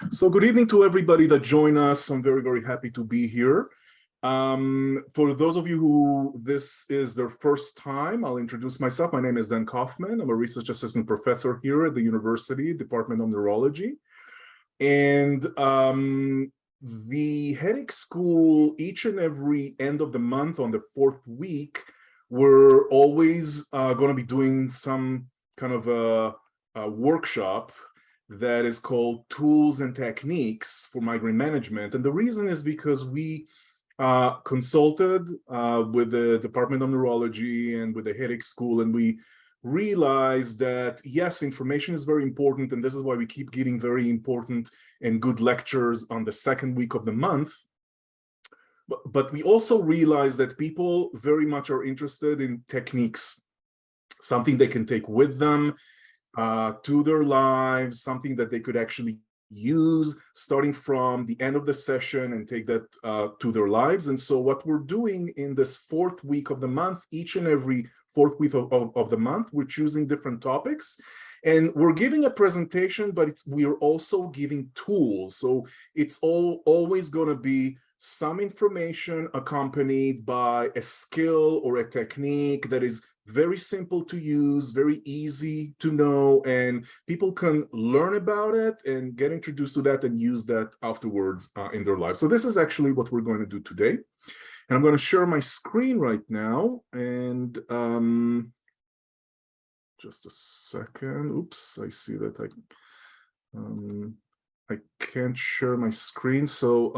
So good evening to everybody that joined us. I'm very, very happy to be here. For those of you who this is their first time, I'll introduce myself. My name is Dan Kaufmann. I'm a research assistant professor here at the university, Department of Neurology. And the headache school, each and every end of the month on the fourth week, we're always going to be doing some kind of a workshop that is called Tools and Techniques for Migraine Management. And the reason is because we consulted with the Department of Neurology and with the headache school, and we realized that, yes, information is very important, and this is why we keep getting very important and good lectures on the second week of the month. But we also realized that people very much are interested in techniques, something they can take with them to their lives, something that they could actually use starting from the end of the session and take that to their lives. And so what we're doing in this fourth week of the month, each and every fourth week of the month, we're choosing different topics. And we're giving a presentation, but we're also giving tools. So it's always going to be some information accompanied by a skill or a technique that is very simple to use, very easy to know, and people can learn about it and get introduced to that and use that afterwards in their lives. So this is actually what we're going to do today. And I'm going to share my screen right now. And just a second. Oops, I see that I can't share my screen. So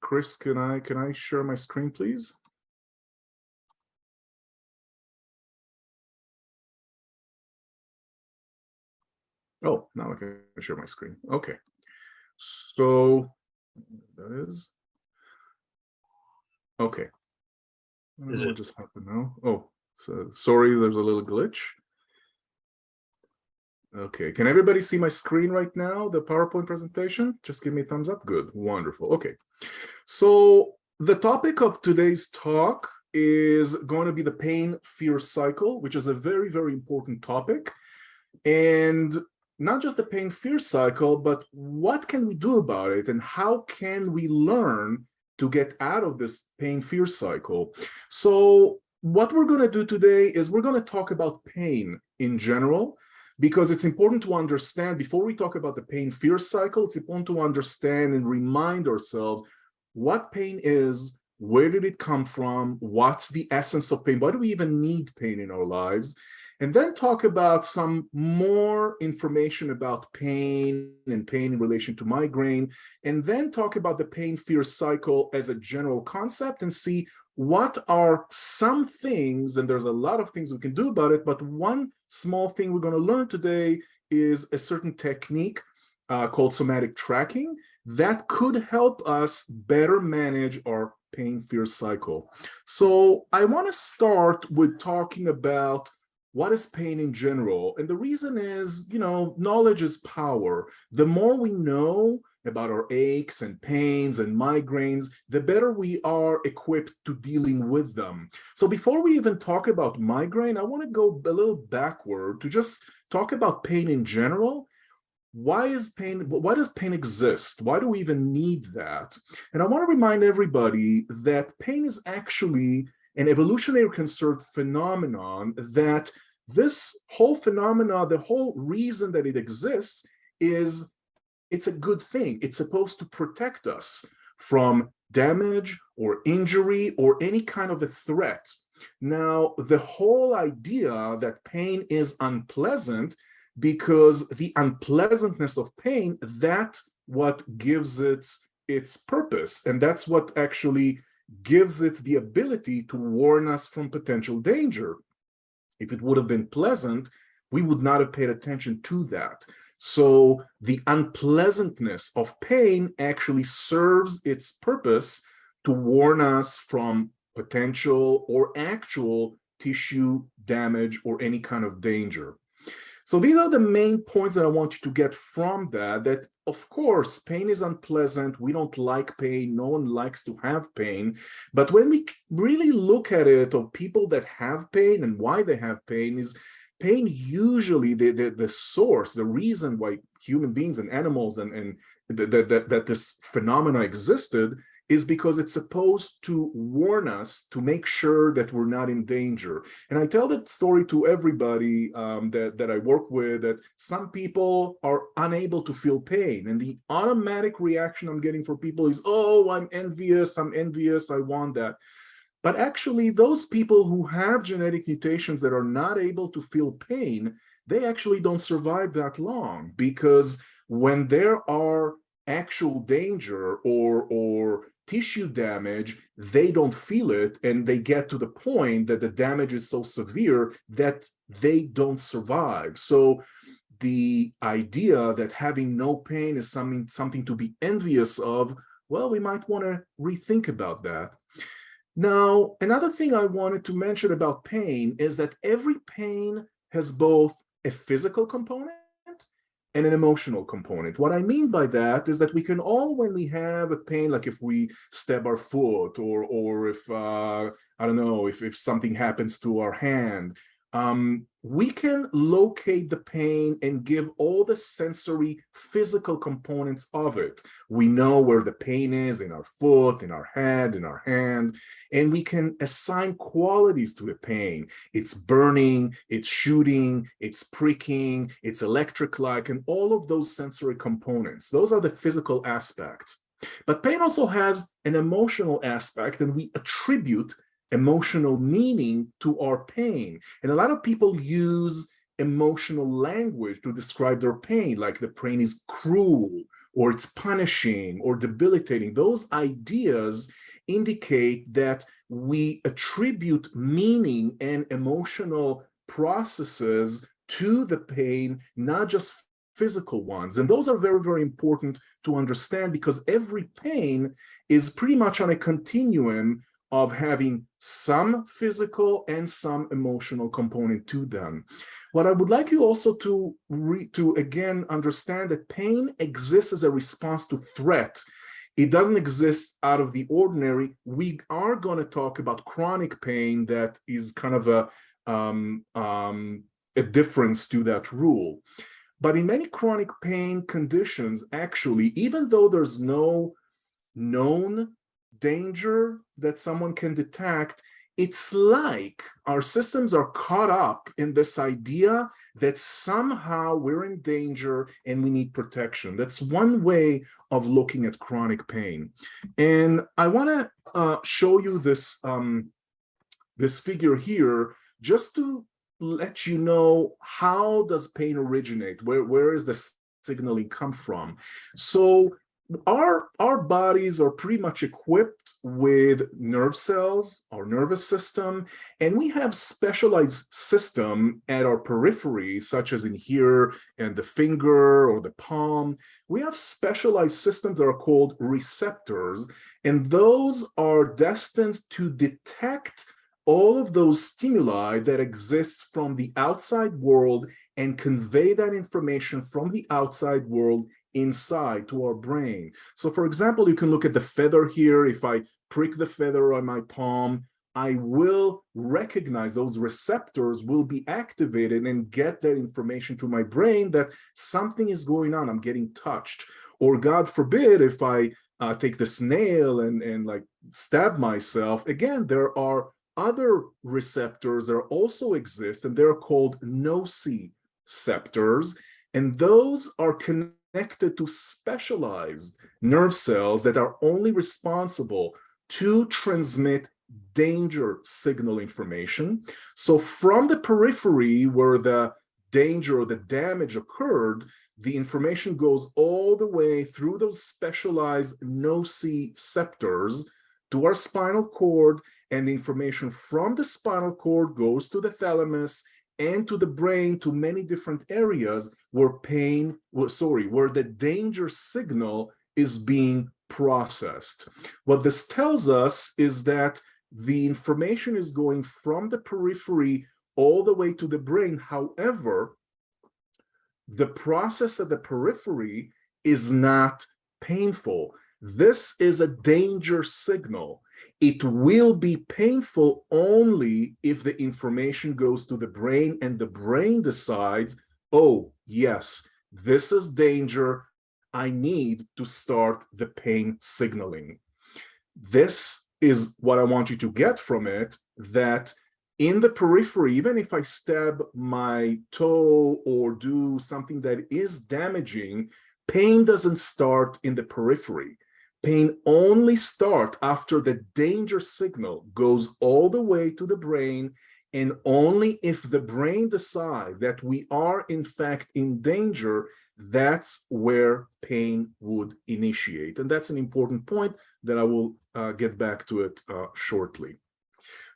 Chris, can I share my screen, please? Oh, now I can share my screen. Okay. So that is okay. I don't know what just happened now. Oh, so sorry, there's a little glitch. Okay, can everybody see my screen right now, the PowerPoint presentation? Just give me a thumbs up. Good, wonderful. Okay, so the topic of today's talk is going to be the pain-fear cycle, which is a very, very important topic. And not just the pain-fear cycle, but what can we do about it and how can we learn to get out of this pain-fear cycle? So what we're going to do today is we're going to talk about pain in general, because it's important to understand, before we talk about the pain-fear cycle, it's important to understand and remind ourselves what pain is, where did it come from, what's the essence of pain, why do we even need pain in our lives, and then talk about some more information about pain and pain in relation to migraine, and then talk about the pain-fear cycle as a general concept and see what are some things, and there's a lot of things we can do about it, but one small thing we're going to learn today is a certain technique called somatic tracking that could help us better manage our pain-fear cycle. So I want to start with talking about what is pain in general? And the reason is, knowledge is power. The more we know about our aches and pains and migraines, the better we are equipped to dealing with them. So before we even talk about migraine, I want to go a little backward to just talk about pain in general. Why does pain exist? Why do we even need that? And I want to remind everybody that pain is actually an evolutionary conserved phenomenon, that this whole phenomena, the whole reason that it exists is it's a good thing. It's supposed to protect us from damage or injury or any kind of a threat. Now, the whole idea that pain is unpleasant, because the unpleasantness of pain, that's what gives it its purpose. And that's what actually gives it the ability to warn us from potential danger. If it would have been pleasant, we would not have paid attention to that. So the unpleasantness of pain actually serves its purpose to warn us from potential or actual tissue damage or any kind of danger. So these are the main points that I want you to get from that of course, pain is unpleasant. We don't like pain. No one likes to have pain. But when we really look at it, of people that have pain and why they have pain, is pain usually, the source, the reason why human beings and animals and that this phenomena existed is because it's supposed to warn us, to make sure that we're not in danger. And I tell that story to everybody that I work with, that some people are unable to feel pain. And the automatic reaction I'm getting for people is, oh, I'm envious, I want that. But actually, those people who have genetic mutations that are not able to feel pain, they actually don't survive that long, because when there are actual danger or tissue damage, they don't feel it, and they get to the point that the damage is so severe that they don't survive. So the idea that having no pain is something to be envious of, well, we might want to rethink about that. Now, another thing I wanted to mention about pain is that every pain has both a physical component and an emotional component. What I mean by that is that we can all, when we have a pain, like if we stab our foot, or if I don't know, if something happens to our hand, we can locate the pain and give all the sensory physical components of it. We know where the pain is in our foot, in our head, in our hand, and we can assign qualities to the pain. It's burning, it's shooting, it's pricking, it's electric-like, and all of those sensory components. Those are the physical aspects. But pain also has an emotional aspect, and we attribute emotional meaning to our pain. And a lot of people use emotional language to describe their pain, like the pain is cruel, or it's punishing, or debilitating. Those ideas indicate that we attribute meaning and emotional processes to the pain, not just physical ones. And those are very, very important to understand, because every pain is pretty much on a continuum of having some physical and some emotional component to them. What I would like you also to again understand that pain exists as a response to threat. It doesn't exist out of the ordinary. We are going to talk about chronic pain that is kind of a difference to that rule. But in many chronic pain conditions, actually, even though there's no known danger that someone can detect, it's like our systems are caught up in this idea that somehow we're in danger and we need protection. That's one way of looking at chronic pain. And I want to show you this, this figure here, just to let you know how does pain originate, where is the signaling come from. So our bodies are pretty much equipped with nerve cells, our nervous system, and we have specialized system at our periphery, such as in here and the finger or the palm. We have specialized systems that are called receptors, and those are destined to detect all of those stimuli that exist from the outside world and convey that information from the outside world inside to our brain. So for example, you can look at the feather here. If I prick the feather on my palm, I will recognize those receptors will be activated and get that information to my brain that something is going on, I'm getting touched. Or God forbid, if I take this nail and like stab myself, again, there are other receptors that also exist, and they're called nociceptors, and those are connected to specialized nerve cells that are only responsible to transmit danger signal information. So from the periphery where the danger or the damage occurred, the information goes all the way through those specialized nociceptors to our spinal cord, and the information from the spinal cord goes to the thalamus and to the brain, to many different areas where where the danger signal is being processed. What this tells us is that the information is going from the periphery all the way to the brain. However, the process of the periphery is not painful. This is a danger signal. It will be painful only if the information goes to the brain and the brain decides, oh, yes, this is danger. I need to start the pain signaling. This is what I want you to get from it, that in the periphery, even if I stab my toe or do something that is damaging, pain doesn't start in the periphery. Pain only starts after the danger signal goes all the way to the brain, and only if the brain decides that we are in fact in danger, that's where pain would initiate. And that's an important point that I will get back to it shortly.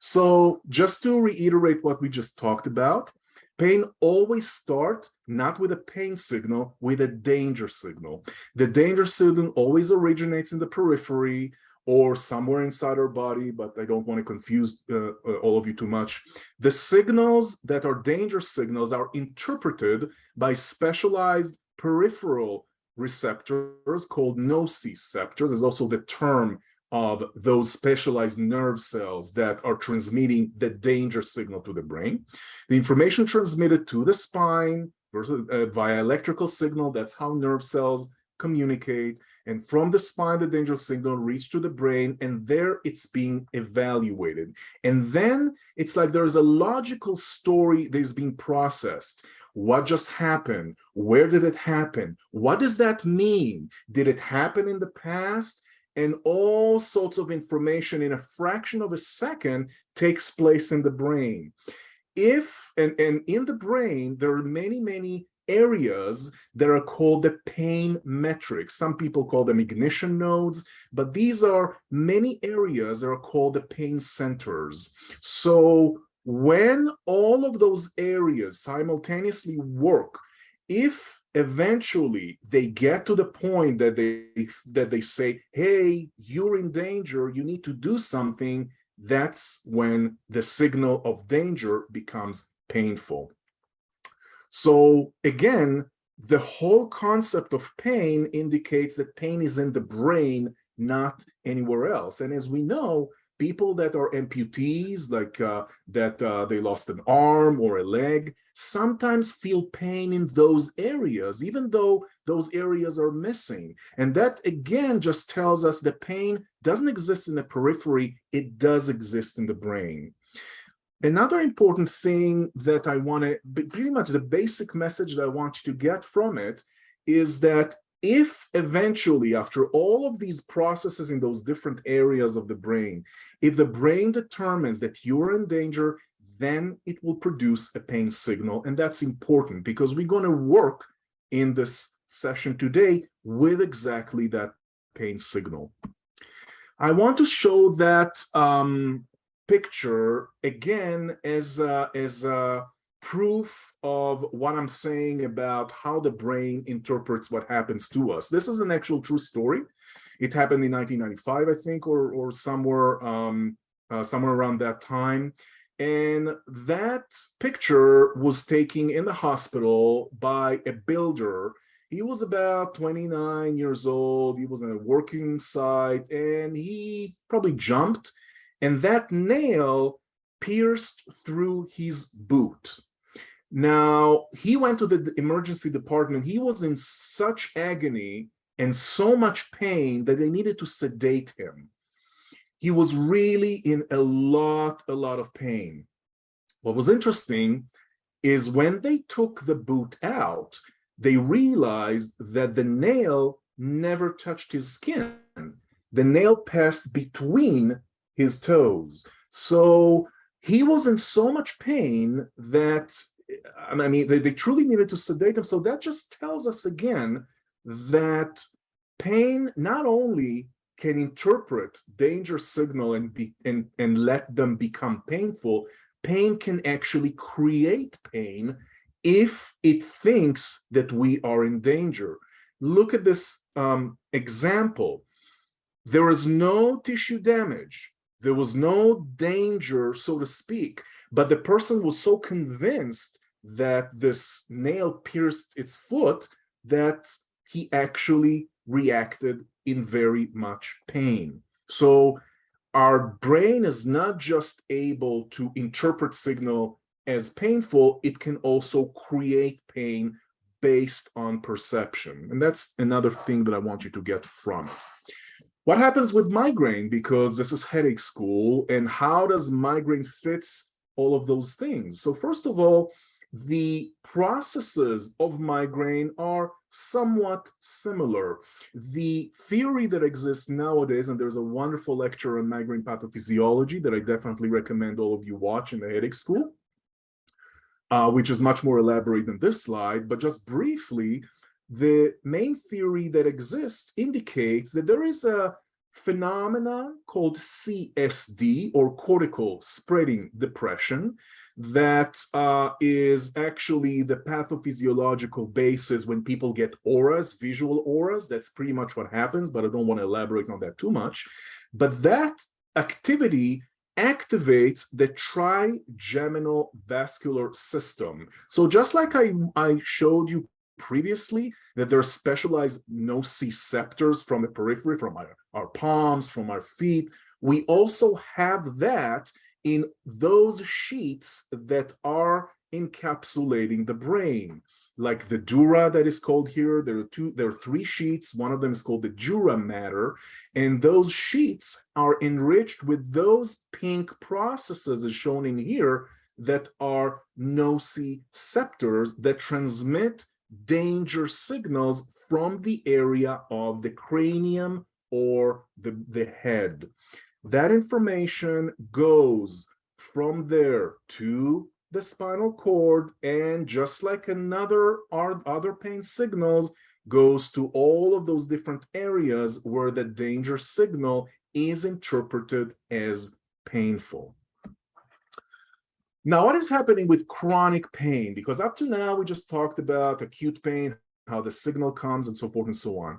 So just to reiterate what we just talked about, pain always starts not with a pain signal, with a danger signal. The danger signal always originates in the periphery or somewhere inside our body, but I don't want to confuse all of you too much. The signals that are danger signals are interpreted by specialized peripheral receptors called nociceptors. Is also the term of those specialized nerve cells that are transmitting the danger signal to the brain. The information transmitted to the spine versus, via electrical signal, that's how nerve cells communicate. And from the spine, the danger signal reaches to the brain, and there it's being evaluated. And then it's like there is a logical story that is being processed. What just happened? Where did it happen? What does that mean? Did it happen in the past? And all sorts of information in a fraction of a second takes place in the brain. And in the brain, there are many areas that are called the pain metrics. Some people call them ignition nodes, but these are many areas that are called the pain centers. So when all of those areas simultaneously work, if eventually they get to the point that they say, hey, you're in danger, you need to do something, that's when the signal of danger becomes painful. So again, the whole concept of pain indicates that pain is in the brain, not anywhere else. And as we know, people that are amputees, like they lost an arm or a leg, sometimes feel pain in those areas, even though those areas are missing. And that, again, just tells us that pain doesn't exist in the periphery, it does exist in the brain. Another important thing that I want to, pretty much the basic message that I want you to get from it, is that if eventually, after all of these processes in those different areas of the brain, if the brain determines that you're in danger, then it will produce a pain signal. And that's important because we're going to work in this session today with exactly that pain signal. I want to show that picture again as a proof of what I'm saying about how the brain interprets what happens to us. This is an actual true story. It happened in 1995, I think, or somewhere around that time. And that picture was taken in the hospital by a builder. He was about 29 years old. He was on a working site, and he probably jumped, and that nail pierced through his boot. Now, he went to the emergency department. He was in such agony and so much pain that they needed to sedate him. He was really in a lot of pain. What was interesting is when they took the boot out, they realized that the nail never touched his skin. The nail passed between his toes. So he was in so much pain that, I mean, they truly needed to sedate him. So that just tells us again that pain not only can interpret danger signal and let them become painful, pain can actually create pain if it thinks that we are in danger. Look at this example. There is no tissue damage. There was no danger, so to speak, but the person was so convinced that this nail pierced its foot that he actually reacted in very much pain. So our brain is not just able to interpret signal as painful, it can also create pain based on perception. And that's another thing that I want you to get from it. What happens with migraine? Because this is headache school, and how does migraine fits all of those things? So first of all, the processes of migraine are somewhat similar. The theory that exists nowadays, and there's a wonderful lecture on migraine pathophysiology that I definitely recommend all of you watch in the headache school, which is much more elaborate than this slide, but just briefly, the main theory that exists indicates that there is a phenomena called CSD, or cortical spreading depression, that is actually the pathophysiological basis when people get auras, visual auras. That's pretty much what happens, but I don't want to elaborate on that too much. But that activity activates the trigeminal vascular system. So just like I showed you previously, that there are specialized nociceptors from the periphery, from our palms, from our feet, we also have that in those sheets that are encapsulating the brain. Like the dura that is called here, there are three sheets. One of them is called the dura matter, and those sheets are enriched with those pink processes as shown in here that are nociceptors that transmit danger signals from the area of the cranium or the head. That information goes from there to the spinal cord, and just like other pain signals, goes to all of those different areas where the danger signal is interpreted as painful. Now, what is happening with chronic pain? Because up to now, we just talked about acute pain, how the signal comes, and so forth and so on.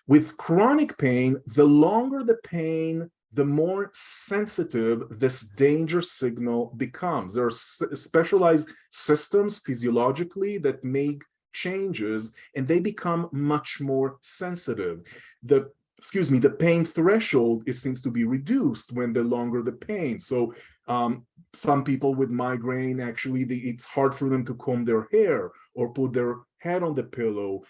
With chronic pain, the longer the pain, the more sensitive this danger signal becomes. There are specialized systems physiologically that make changes, and they become much more sensitive. The pain threshold seems to be reduced when the longer the pain. So some people with migraine, actually, it's hard for them to comb their hair or put their head on the pillow.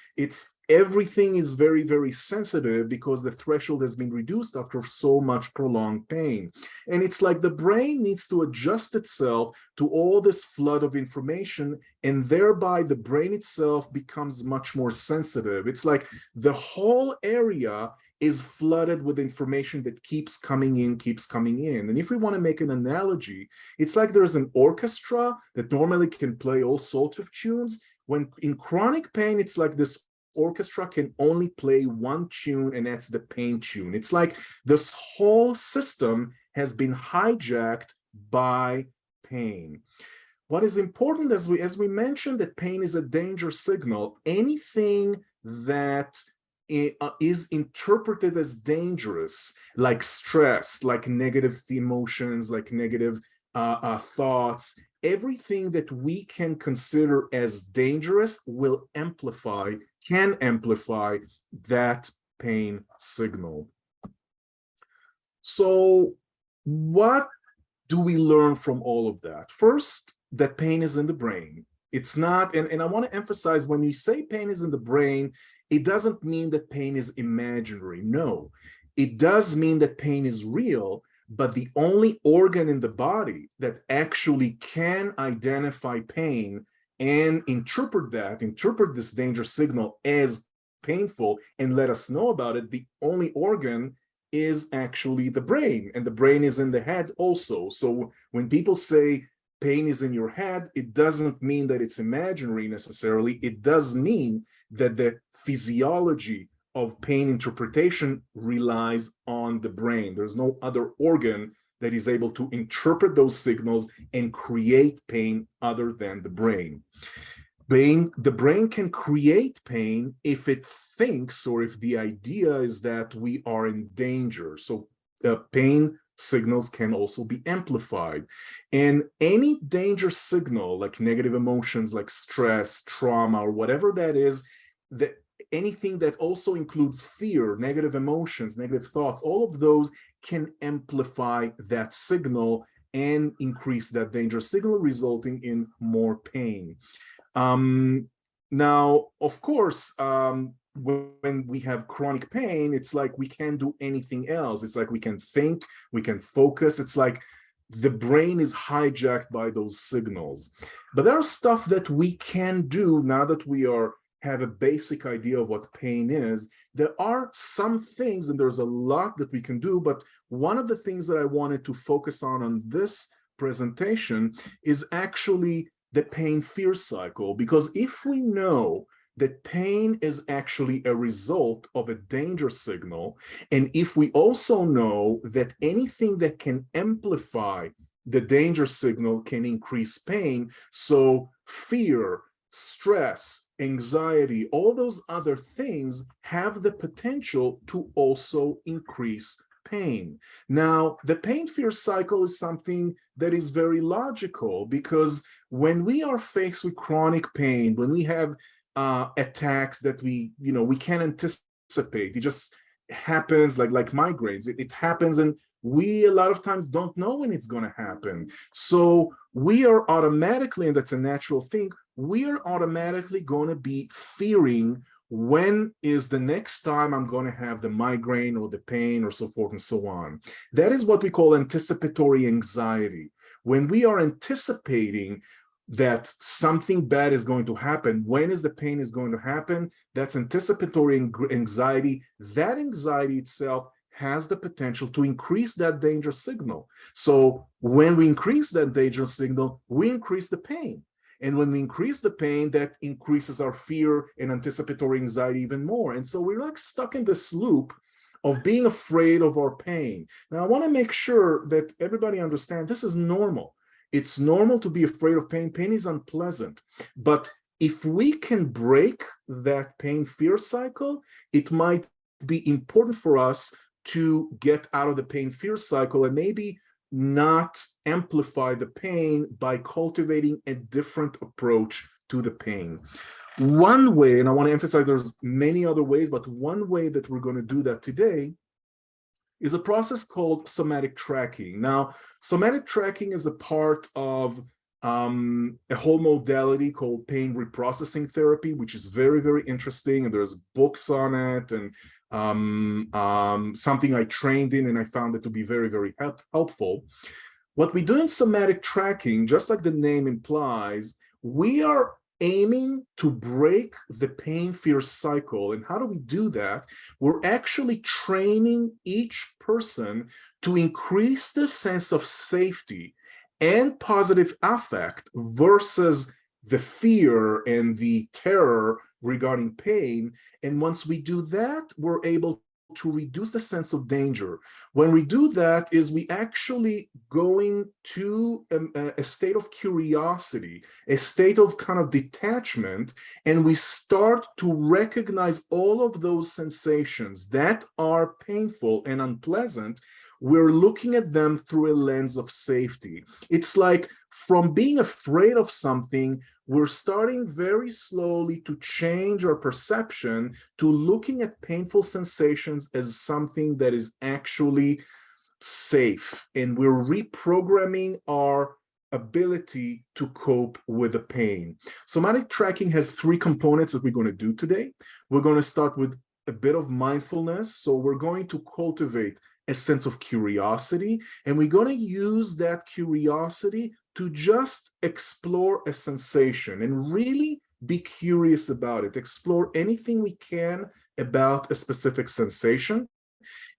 Everything is very, very sensitive because the threshold has been reduced after so much prolonged pain. And it's like the brain needs to adjust itself to all this flood of information, and thereby the brain itself becomes much more sensitive. It's like the whole area is flooded with information that keeps coming in, keeps coming in. And if we want to make an analogy, it's like there's an orchestra that normally can play all sorts of tunes. When in chronic pain, it's like this orchestra can only play one tune, and that's the pain tune. It's like this whole system has been hijacked by pain. What is important, as we mentioned, that pain is a danger signal. Anything that is interpreted as dangerous, like stress, like negative emotions, like negative thoughts, everything that we can consider as dangerous can amplify that pain signal. So what do we learn from all of that? First, that pain is in the brain. It's not, and I want to emphasize, when you say pain is in the brain, it doesn't mean that pain is imaginary. No, it does mean that pain is real, but the only organ in the body that actually can identify pain and interpret this danger signal as painful and let us know about it, the only organ is actually the brain, and the brain is in the head also. So when people say pain is in your head, it doesn't mean that it's imaginary necessarily. It does mean that the physiology of pain interpretation relies on the brain. There's no other organ that is able to interpret those signals and create pain other than the brain. The brain can create pain if it thinks, or if the idea is that we are in danger. So pain signals can also be amplified. And any danger signal, like negative emotions, like stress, trauma, or whatever that is, that anything that also includes fear, negative emotions, negative thoughts, all of those can amplify that signal and increase that danger signal, resulting in more pain. Now, of course, when we have chronic pain, it's like we can't do anything else. It's like we can think, we can focus. It's like the brain is hijacked by those signals. But there's stuff that we can do now that we have a basic idea of what pain is. There are some things, and there's a lot that we can do, but one of the things that I wanted to focus on this presentation is actually the pain fear cycle, because if we know that pain is actually a result of a danger signal, and if we also know that anything that can amplify the danger signal can increase pain, so fear, stress, anxiety, all those other things have the potential to also increase pain. Now, the pain fear cycle is something that is very logical, because when we are faced with chronic pain, when we have attacks that we can't anticipate, it just happens, like migraines. It happens, and we a lot of times don't know when it's going to happen. So we are automatically, and that's a natural thing, we are automatically going to be fearing when is the next time I'm going to have the migraine or the pain or so forth and so on. That is what we call anticipatory anxiety. When we are anticipating that something bad is going to happen, when is the pain is going to happen, that's anticipatory anxiety. That anxiety itself has the potential to increase that danger signal. So when we increase that danger signal, we increase the pain. And when we increase the pain, that increases our fear and anticipatory anxiety even more. And so we're like stuck in this loop of being afraid of our pain. Now, I want to make sure that everybody understands this is normal. It's normal to be afraid of pain. Pain is unpleasant. But if we can break that pain fear cycle, it might be important for us to get out of the pain fear cycle and maybe not amplify the pain by cultivating a different approach to the pain. One way, and I want to emphasize there's many other ways, but one way that we're going to do that today is a process called somatic tracking. Now, somatic tracking is a part of a whole modality called pain reprocessing therapy, which is very, very interesting. And there's books on it, and something I trained in, and I found it to be very, very helpful. What we do in somatic tracking, just like the name implies, we are aiming to break the pain fear cycle. And how do we do that? We're actually training each person to increase the sense of safety and positive affect versus the fear and the terror regarding pain. And once we do that, we're able to reduce the sense of danger. When we do that, is we actually going to a state of curiosity, a state of kind of detachment, and we start to recognize all of those sensations that are painful and unpleasant. We're looking at them through a lens of safety. It's like from being afraid of something, we're starting very slowly to change our perception to looking at painful sensations as something that is actually safe. And we're reprogramming our ability to cope with the pain. Somatic tracking has three components that we're going to do today. We're going to start with a bit of mindfulness. So we're going to cultivate a sense of curiosity, and we're going to use that curiosity to just explore a sensation and really be curious about it. Explore anything we can about a specific sensation.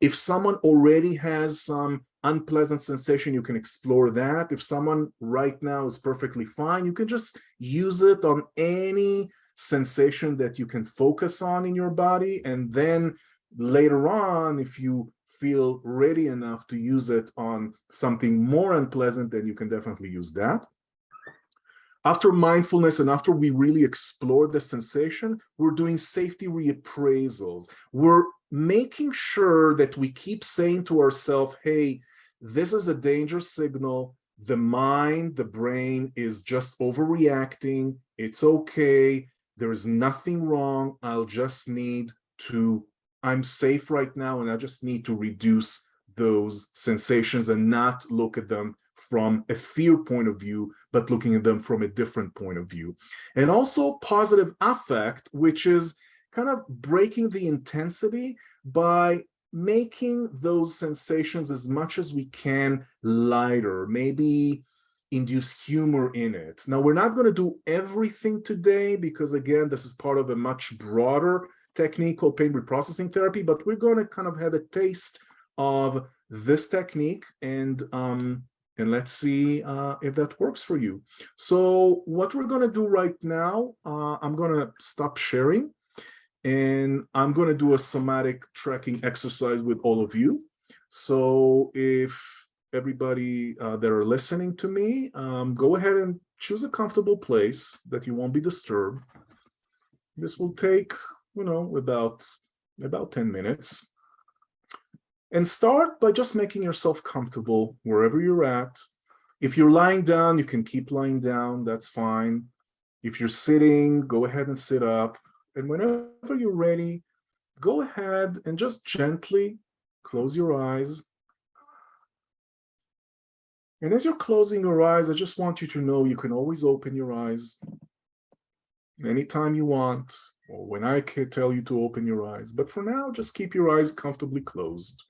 If someone already has some unpleasant sensation, you can explore that. If someone right now is perfectly fine, you can just use it on any sensation that you can focus on in your body. And then later on, if you feel ready enough to use it on something more unpleasant, then you can definitely use that. After mindfulness and after we really explore the sensation, we're doing safety reappraisals. We're making sure that we keep saying to ourselves, hey, this is a danger signal. The mind, the brain is just overreacting. It's okay. There is nothing wrong. I'm safe right now, and I just need to reduce those sensations and not look at them from a fear point of view, but looking at them from a different point of view. And also positive affect, which is kind of breaking the intensity by making those sensations as much as we can lighter, maybe induce humor in it. Now, we're not going to do everything today because, again, this is part of a much broader technique called pain reprocessing therapy, but we're going to kind of have a taste of this technique, and let's see if that works for you. So what we're going to do right now, I'm going to stop sharing, and I'm going to do a somatic tracking exercise with all of you. So if everybody that are listening to me, go ahead and choose a comfortable place that you won't be disturbed. This will take, about 10 minutes. And start by just making yourself comfortable wherever you're at. If you're lying down, you can keep lying down. That's fine. If you're sitting, go ahead and sit up. And whenever you're ready, go ahead and just gently close your eyes. And as you're closing your eyes, I just want you to know you can always open your eyes anytime you want, or when I can tell you to open your eyes. But for now, just keep your eyes comfortably closed.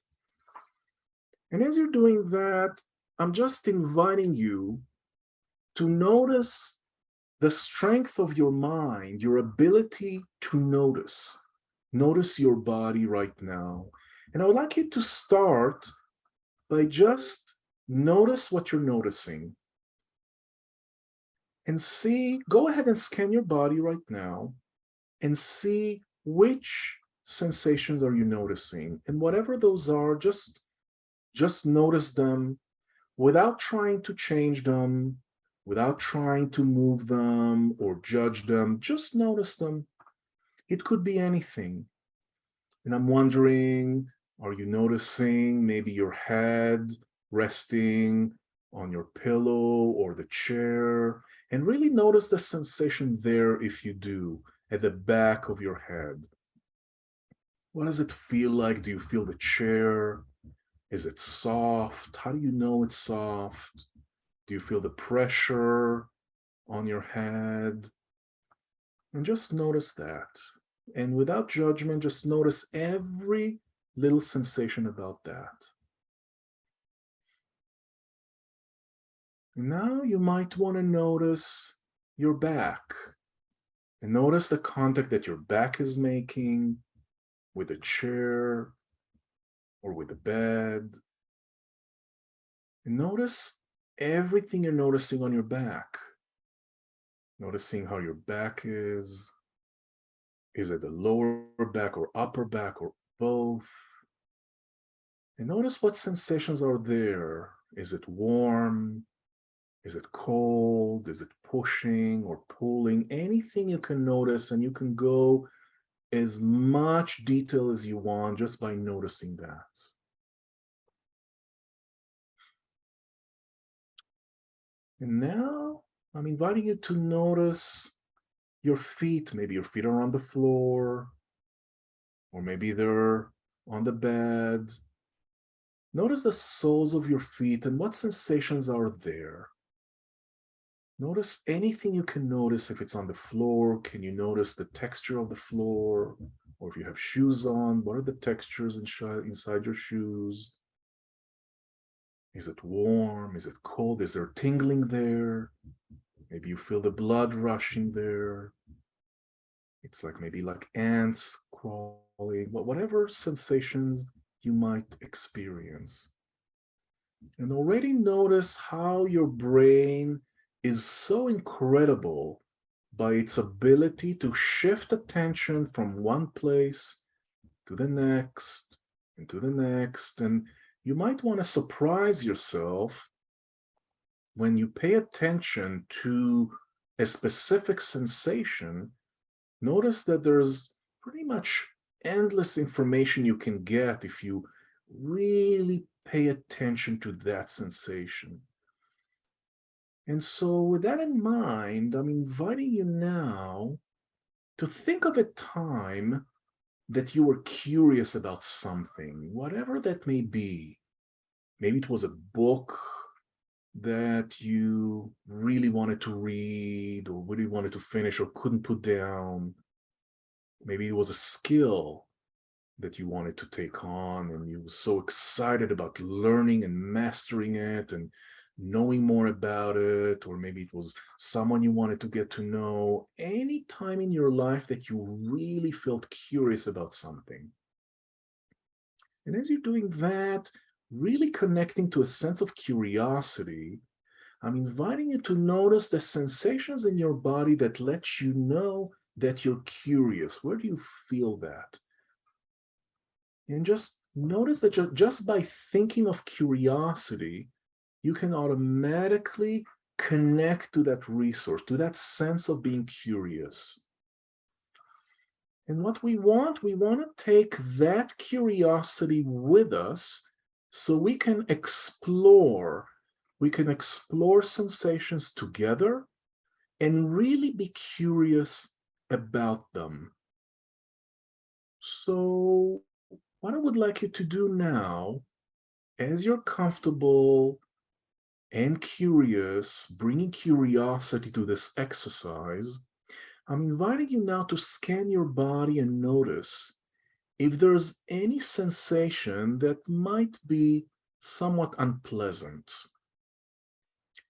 And as you're doing that, I'm just inviting you to notice the strength of your mind, your ability to notice. Notice your body right now. And I would like you to start by just notice what you're noticing. And go ahead and scan your body right now and see which sensations are you noticing. And whatever those are, just notice them without trying to change them, without trying to move them or judge them. Just notice them. It could be anything. And I'm wondering, are you noticing maybe your head resting on your pillow or the chair? And really notice the sensation there if you do, at the back of your head. What does it feel like? Do you feel the chair? Is it soft? How do you know it's soft? Do you feel the pressure on your head? And just notice that. And without judgment, just notice every little sensation about that. Now you might want to notice your back. And notice the contact that your back is making with a chair or with the bed. And notice everything you're noticing on your back. Noticing how your back is. Is it the lower back or upper back or both? And notice what sensations are there. Is it warm? Is it cold? Is it pushing or pulling? Anything you can notice, and you can go as much detail as you want just by noticing that. And now I'm inviting you to notice your feet. Maybe your feet are on the floor, or maybe they're on the bed. Notice the soles of your feet and what sensations are there. Notice anything you can notice. If it's on the floor, can you notice the texture of the floor? Or if you have shoes on, what are the textures inside your shoes? Is it warm? Is it cold? Is there tingling there? Maybe you feel the blood rushing there. It's like maybe like ants crawling, whatever sensations you might experience. And already notice how your brain is so incredible by its ability to shift attention from one place to the next and to the next. And you might want to surprise yourself when you pay attention to a specific sensation. Notice that there's pretty much endless information you can get if you really pay attention to that sensation. And so with that in mind, I'm inviting you now to think of a time that you were curious about something, whatever that may be. Maybe it was a book that you really wanted to read or really wanted to finish or couldn't put down. Maybe it was a skill that you wanted to take on and you were so excited about learning and mastering it and knowing more about it, or maybe it was someone you wanted to get to know. Any time in your life that you really felt curious about something. And as you're doing that, really connecting to a sense of curiosity, I'm inviting you to notice the sensations in your body that let you know that you're curious. Where do you feel that? And just notice that just by thinking of curiosity, you can automatically connect to that resource, to that sense of being curious. And what we want to take that curiosity with us so we can explore sensations together and really be curious about them. So what I would like you to do now, as you're comfortable and curious, bringing curiosity to this exercise, I'm inviting you now to scan your body and notice if there's any sensation that might be somewhat unpleasant.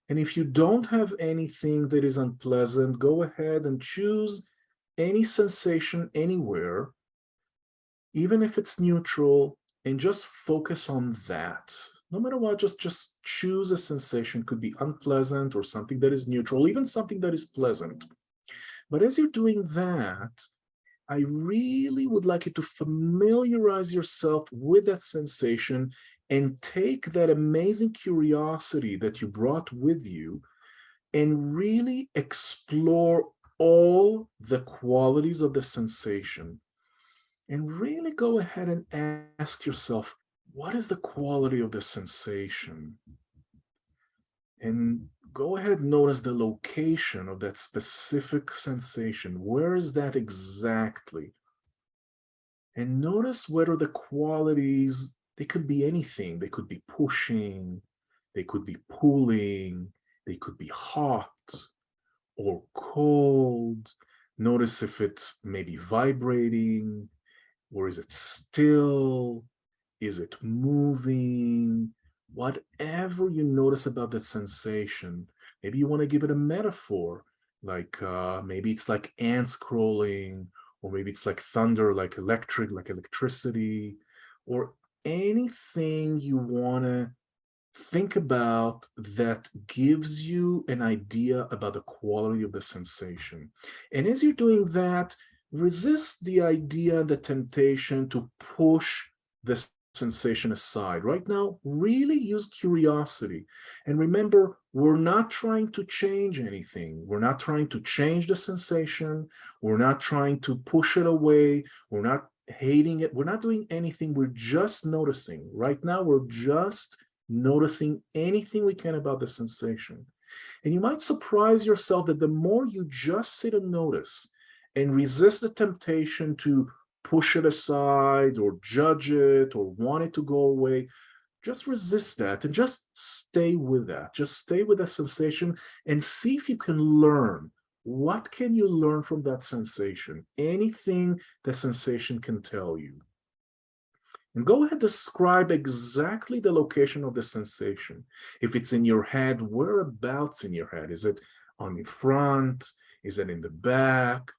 And if you don't have anything that is unpleasant, go ahead and choose any sensation anywhere, even if it's neutral, and just focus on that. No matter what, just choose a sensation. Could be unpleasant or something that is neutral, even something that is pleasant. But as you're doing that, I really would like you to familiarize yourself with that sensation and take that amazing curiosity that you brought with you and really explore all the qualities of the sensation. And really go ahead and ask yourself, what is the quality of the sensation? And go ahead and notice the location of that specific sensation. Where is that exactly? And notice whether the qualities, they could be anything. They could be pushing, they could be pulling, they could be hot or cold. Notice if it's maybe vibrating, or is it still? Is it moving? Whatever you notice about that sensation, maybe you want to give it a metaphor, like maybe it's like ants crawling, or maybe it's like thunder, like electric, like electricity, or anything you want to think about that gives you an idea about the quality of the sensation. And as you're doing that, resist the idea, the temptation to push the sensation aside. Right now, really use curiosity. And remember, we're not trying to change anything. We're not trying to change the sensation. We're not trying to push it away. We're not hating it. We're not doing anything. We're just noticing. Right now, we're just noticing anything we can about the sensation. And you might surprise yourself that the more you just sit and notice and resist the temptation to push it aside or judge it or want it to go away, just resist that and just stay with that. Just stay with that sensation and see if you can learn. What can you learn from that sensation? Anything the sensation can tell you. And go ahead, describe exactly the location of the sensation. If it's in your head, whereabouts in your head? Is it on the front? Is it in the back?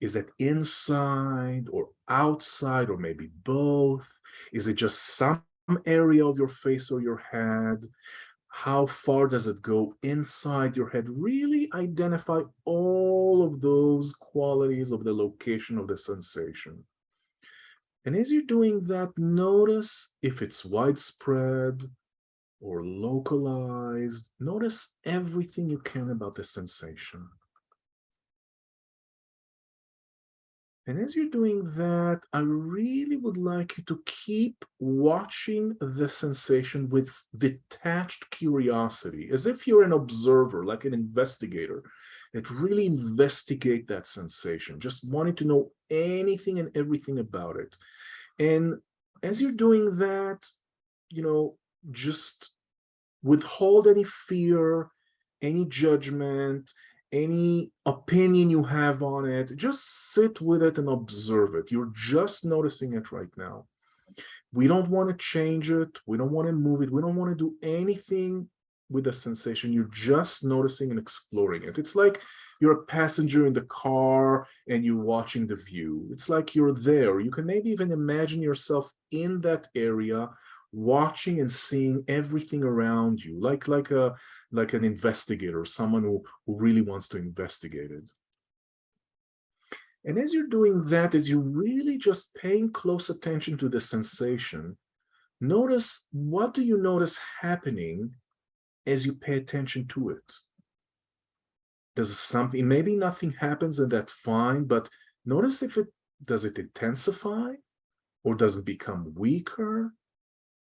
Is it inside or outside, or maybe both? Is it just some area of your face or your head? How far does it go inside your head? Really identify all of those qualities of the location of the sensation. And as you're doing that, notice if it's widespread or localized. Notice everything you can about the sensation. And as you're doing that, I really would like you to keep watching the sensation with detached curiosity, as if you're an observer, like an investigator. that really investigate that sensation, just wanting to know anything and everything about it. And as you're doing that, just withhold any fear, any judgment, any opinion you have on it. Just sit with it and observe it. You're just noticing it right now. We don't want to change it. We don't want to move it. We don't want to do anything with the sensation. You're just noticing and exploring it. It's like you're a passenger in the car and you're watching the view. It's like you're there. You can maybe even imagine yourself in that area, watching and seeing everything around you, like an investigator, someone who really wants to investigate it. And as you're doing that, as you're really just paying close attention to the sensation, notice, what do you notice happening as you pay attention to it? Does something, maybe nothing happens and that's fine, but notice if does it intensify, or does it become weaker?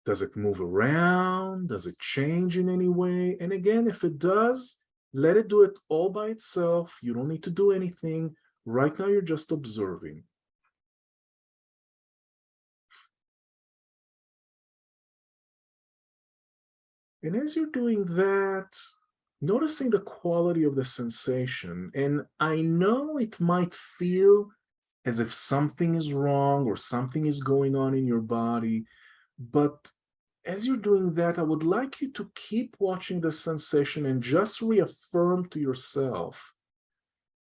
Does it move around? Does it change in any way? And again, if it does, let it do it all by itself. You don't need to do anything. Right now, you're just observing. And as you're doing that, noticing the quality of the sensation, and I know it might feel as if something is wrong or something is going on in your body, but as you're doing that, I would like you to keep watching the sensation and just reaffirm to yourself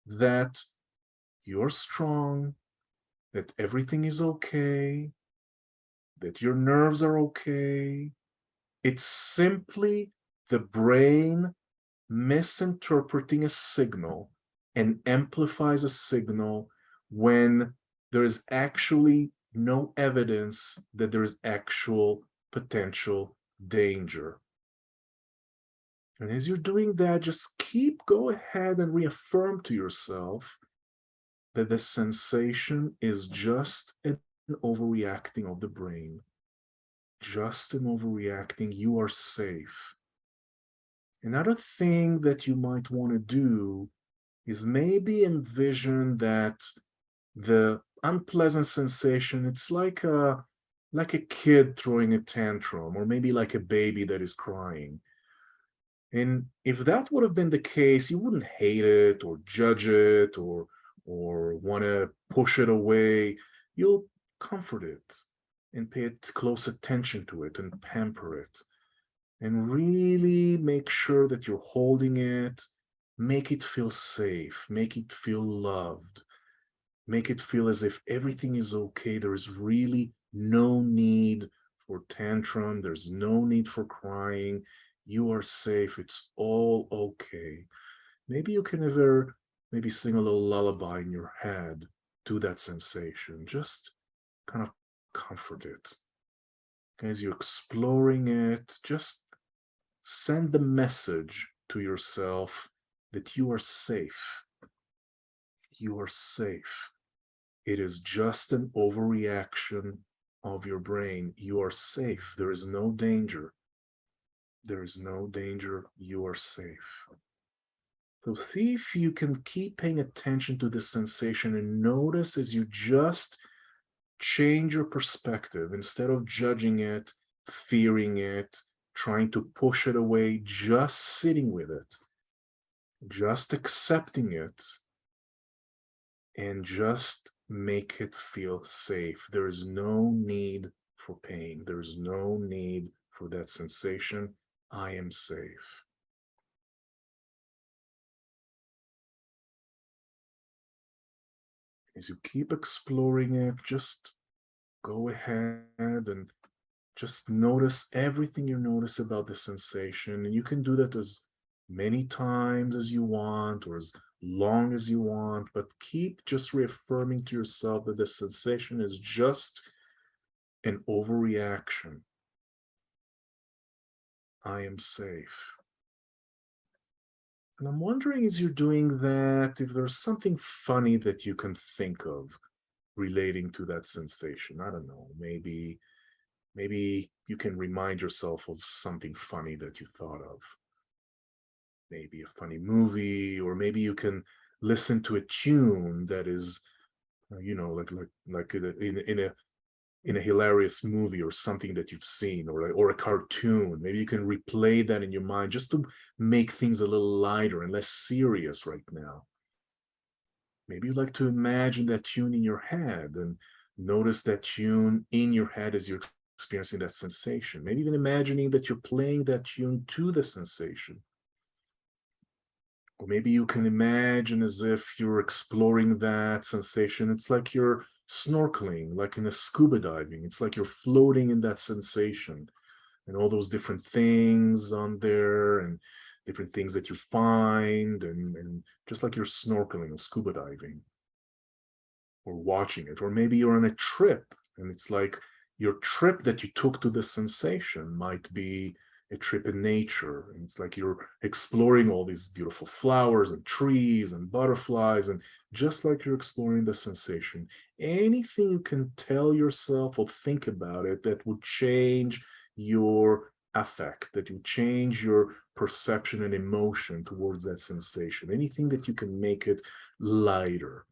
that you're strong, that everything is okay, that your nerves are okay. It's simply the brain misinterpreting a signal and amplifies a signal when there is actually no evidence that there is actual potential danger. And as you're doing that, just go ahead and reaffirm to yourself that the sensation is just an overreacting of the brain. Just an overreacting. You are safe. Another thing that you might want to do is maybe envision that the unpleasant sensation, it's like a kid throwing a tantrum, or maybe like a baby that is crying. And if that would have been the case, you wouldn't hate it or judge it or want to push it away. You'll comfort it and pay close attention to it and pamper it and really make sure that you're holding it. Make it feel safe, make it feel loved, make it feel as if everything is okay. There is really no need for tantrum. There's no need for crying. You are safe. It's all okay. Maybe you can ever maybe sing a little lullaby in your head to that sensation. Just kind of comfort it. As you're exploring it, just send the message to yourself that you are safe. You are safe. It is just an overreaction of your brain. You are safe. There is no danger. There is no danger. You are safe. So see if you can keep paying attention to this sensation and notice as you just change your perspective. Instead of judging it, fearing it, trying to push it away, just sitting with it, just accepting it, and just make it feel safe. There is no need for pain. There is no need for that sensation. I am safe. As you keep exploring it, just go ahead and just notice everything you notice about the sensation. And you can do that as many times as you want or as long as you want, but keep just reaffirming to yourself that the sensation is just an overreaction. I am safe. And I'm wondering, as you're doing that, if there's something funny that you can think of relating to that sensation. I don't know, maybe you can remind yourself of something funny that you thought of. maybe a funny movie, or maybe you can listen to a tune that is, like in a hilarious movie or something that you've seen, or a cartoon. Maybe you can replay that in your mind just to make things a little lighter and less serious right now. Maybe you like to imagine that tune in your head and notice that tune in your head as you're experiencing that sensation. Maybe even imagining that you're playing that tune to the sensation. Or maybe you can imagine as if you're exploring that sensation. It's like you're snorkeling, like in a scuba diving. It's like you're floating in that sensation and all those different things on there and different things that you find, and just like you're snorkeling or scuba diving or watching it. Or maybe you're on a trip and it's like your trip that you took to the sensation might be a trip in nature. And it's like you're exploring all these beautiful flowers and trees and butterflies, and just like you're exploring the sensation. Anything you can tell yourself or think about it that would change your affect, that would change your perception and emotion towards that sensation. Anything that you can make it lighter.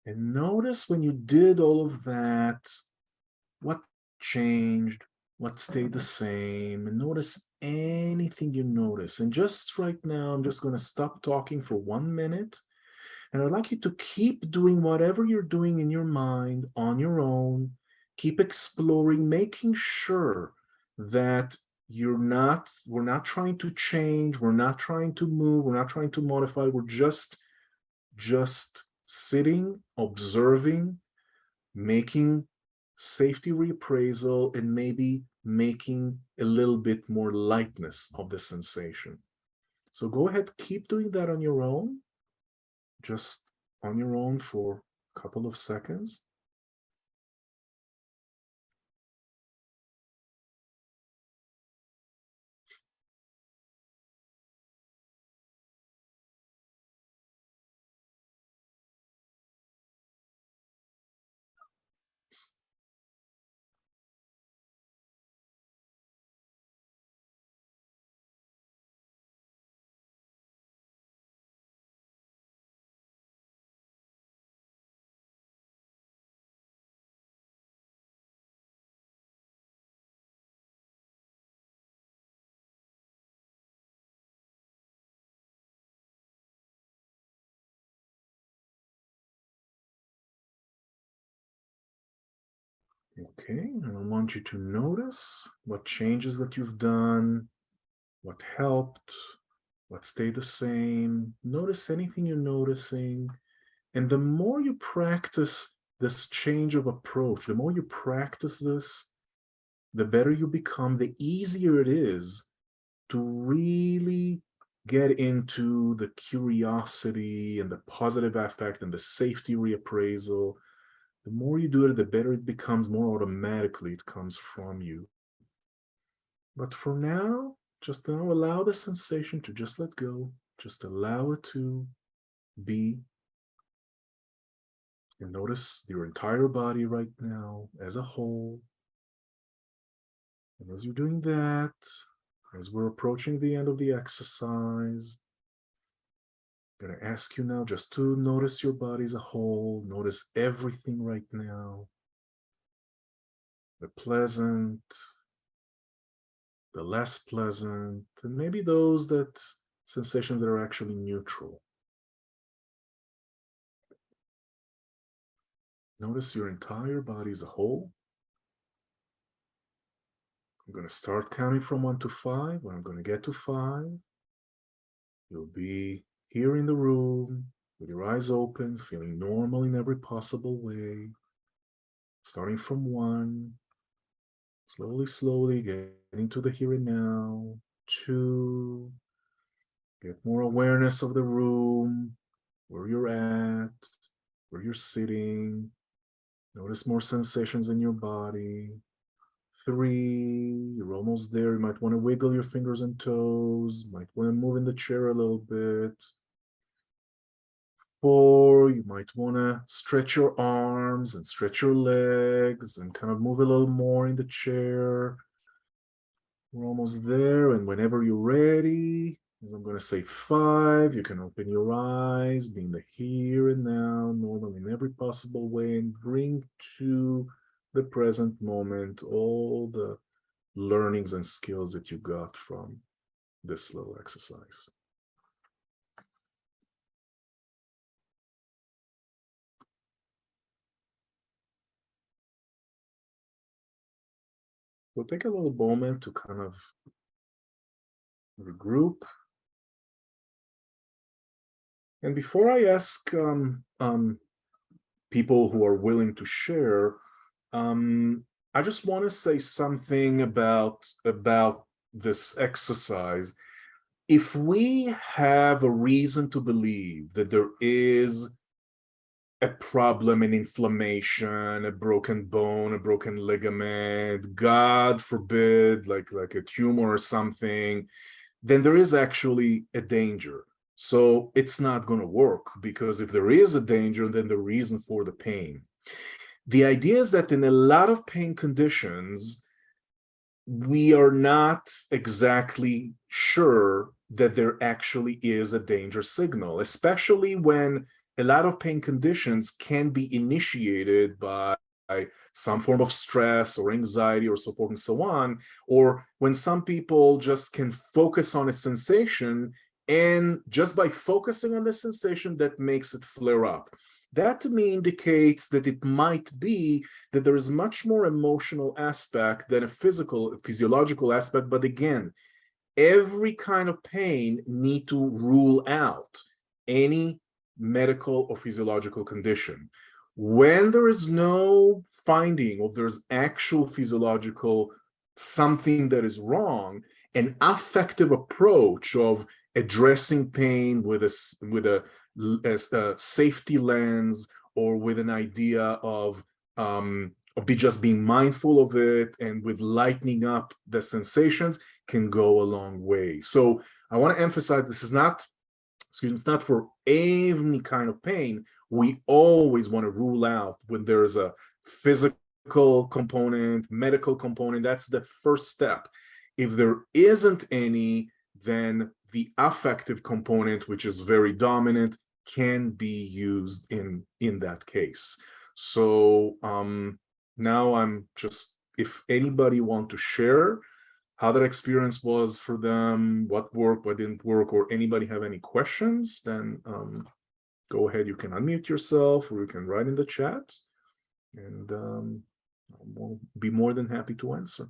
And notice when you did all of that, what changed, what stayed the same, and notice anything you notice. And just right now, I'm just going to stop talking for 1 minute. And I'd like you to keep doing whatever you're doing in your mind on your own. Keep exploring, making sure that we're not trying to change, we're not trying to move, we're not trying to modify, we're just sitting, observing, making safety reappraisal, and maybe making a little bit more lightness of the sensation. So go ahead, keep doing that on your own, just on your own for a couple of seconds. Okay, and I want you to notice what changes that you've done, what helped, what stayed the same. Notice anything you're noticing. And the more you practice this change of approach, the more you practice this, the better you become, the easier it is to really get into the curiosity and the positive affect and the safety reappraisal. The more you do it, the better it becomes, more automatically it comes from you. But for now, just now allow the sensation to just let go. Just allow it to be. And notice your entire body right now as a whole. And as you're doing that, as we're approaching the end of the exercise, I'm going to ask you now just to notice your body as a whole. Notice everything right now. The pleasant, the less pleasant, and maybe those sensations that are actually neutral. Notice your entire body as a whole. I'm going to start counting from 1 to 5. When I'm going to get to 5, you'll be here in the room with your eyes open, feeling normal in every possible way. Starting from 1, slowly getting to the here and now. 2, get more awareness of the room, where you're at, where you're sitting. Notice more sensations in your body. 3, you're almost there. You might want to wiggle your fingers and toes. Might want to move in the chair a little bit. 4, you might want to stretch your arms and stretch your legs and kind of move a little more in the chair. We're almost there, and whenever you're ready, as I'm going to say 5, you can open your eyes, be in the here and now, normal in every possible way, and bring to the present moment all the learnings and skills that you got from this little exercise. We'll take a little moment to kind of regroup. And before I ask people who are willing to share, I just want to say something about this exercise. If we have a reason to believe that there is a problem, an inflammation, a broken bone, a broken ligament, God forbid, like a tumor or something, then there is actually a danger. So it's not going to work, because if there is a danger, then the reason for the pain. The idea is that in a lot of pain conditions, we are not exactly sure that there actually is a danger signal, especially when a lot of pain conditions can be initiated by some form of stress or anxiety or support and so on, or when some people just can focus on a sensation, and just by focusing on the sensation, that makes it flare up. That to me indicates that it might be that there is much more emotional aspect than a physiological aspect. But again, every kind of pain need to rule out any medical or physiological condition. When there is no finding of there's actual physiological something that is wrong, an affective approach of addressing pain with a safety lens, or with an idea of be just being mindful of it and with lightening up the sensations, can go a long way. So I want to emphasize, this is not, it's not for any kind of pain. We always want to rule out when there's a physical component, medical component. That's the first step. If there isn't any, then the affective component, which is very dominant, can be used in that case. So now I'm just, if anybody want to share how that experience was for them, what worked, what didn't work, or anybody have any questions, then go ahead. You can unmute yourself, or you can write in the chat, and I'll be more than happy to answer.